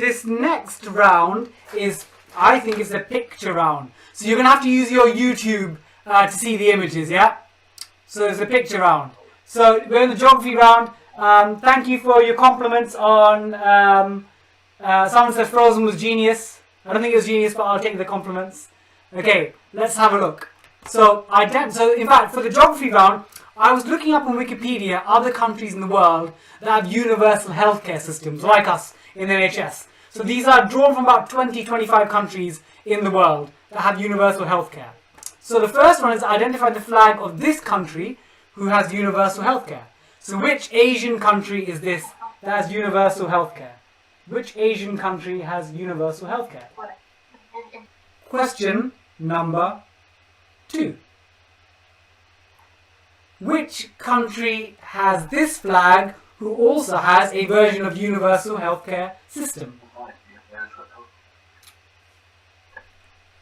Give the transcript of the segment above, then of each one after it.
this next round is, I think it's a picture round. So you're going to have to use your YouTube to see the images, yeah? So it's a picture round. So we're in the geography round. Thank you for your compliments on, someone said Frozen was genius. I don't think it was genius, but I'll take the compliments. Okay, let's have a look. So in fact, for the geography round, I was looking up on Wikipedia other countries in the world that have universal healthcare systems, like us in the NHS. So these are drawn from about 20-25 countries in the world that have universal healthcare. So the first one is identify the flag of this country who has universal healthcare. So which Asian country is this that has universal healthcare? Which Asian country has universal healthcare? Question number 2. Which country has this flag who also has a version of universal healthcare system?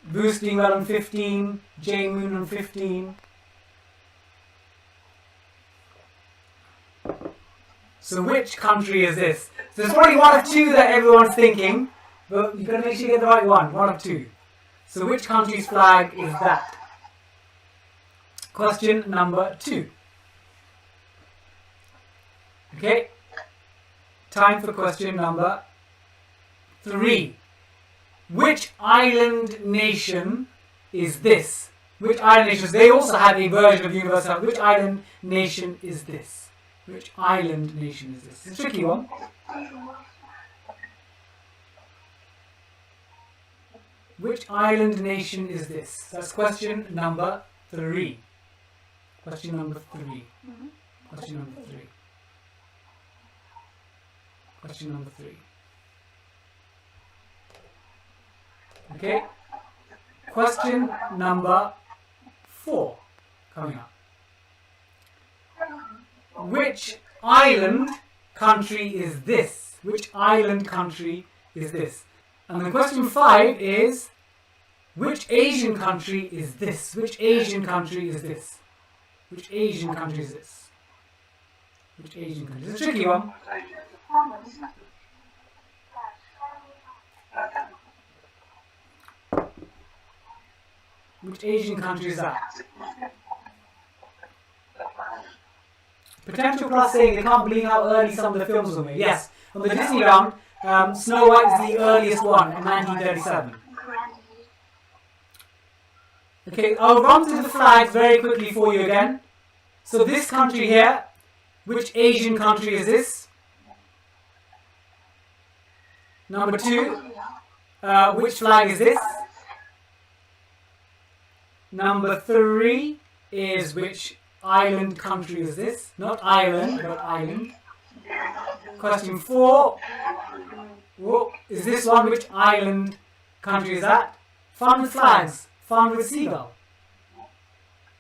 Boosting well on 15, J Moon on 15. So which country is this? So there's probably one of two that everyone's thinking, but you've got to make sure you get the right one. One of two. So which country's flag is that? Question number 2. Okay. Time for question number 3. Which island nation is this? Which island nations? They also have a version of universal health. Which island nation is this? Which island nation is this? It's a tricky one. Which island nation is this? That's question number 3. Question number 3. Question number 3. Question number 3. Okay. Question number 4 coming up. Which island country is this? Which island country is this? And then question 5 is, which Asian country is this? Which Asian country is this? Which Asian country is this? Which Asian country? It's a tricky one. Which Asian country is that? Potential Plus saying they can't believe how early some of the films were made. Yes, on the Disney round, Snow White is the earliest one in 1937. Okay, I'll run through the flags very quickly for you again. So this country here, which Asian country is this? Number 2, which flag is this? Number 3 is which island country is this? Not island, but island. Question 4. Whoa, is this one? Which island country is that? Fun with flags. Fun with Seagull.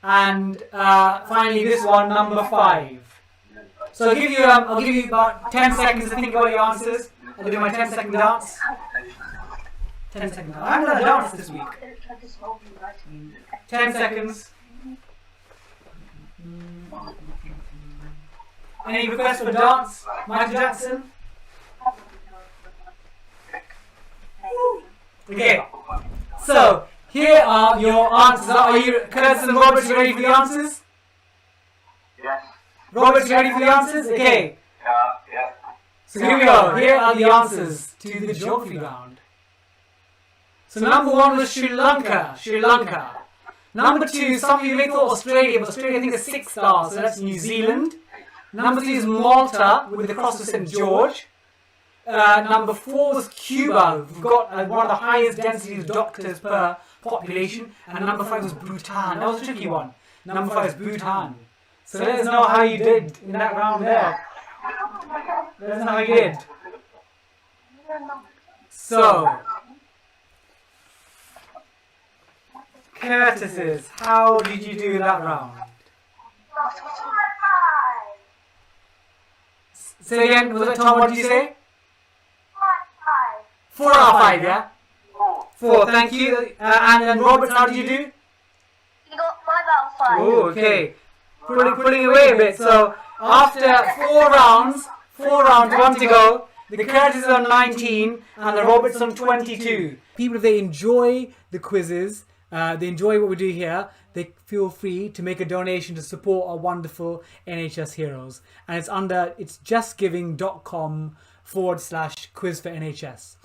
And finally this one, number 5. So I'll give you about 10 seconds to think about your answers. I'll do my 10-second dance. 10 seconds. I haven't done a dance this week. 10 seconds. Any requests for dance? Michael Jackson? Okay. So, here are your answers. Are you, Curtis and Robert, you ready for the answers? Yes. Robert, you ready for the answers? Okay. Yeah. So here we go. Here are the answers to the geography round. So number 1 was Sri Lanka. Sri Lanka. Number 2, some of you may thought Australia, but Australia I think is 6 stars, so that's New Zealand. Number 3 is Malta with the cross of St. George. Number 4 was Cuba. We've got one of the highest densities of doctors per population. And number 5 was Bhutan. That was a tricky one. Number 5 is Bhutan. So let us know how you did in that round there. Let us know how you did. So, Curtis's, how did you do that round? Say again, was it Tom, what did you say? 4 out of 5, yeah? 4, thank you. And then Robert, how did you do? You got 5 out of 5. Oh, okay. Pulling away a bit. So after 4 rounds, 1 to go, the Curtis is on 19, and the Robert's on 22. People, if they enjoy the quizzes, they enjoy what we do here, they feel free to make a donation to support our wonderful NHS heroes. And it's justgiving.com/quiz for NHS.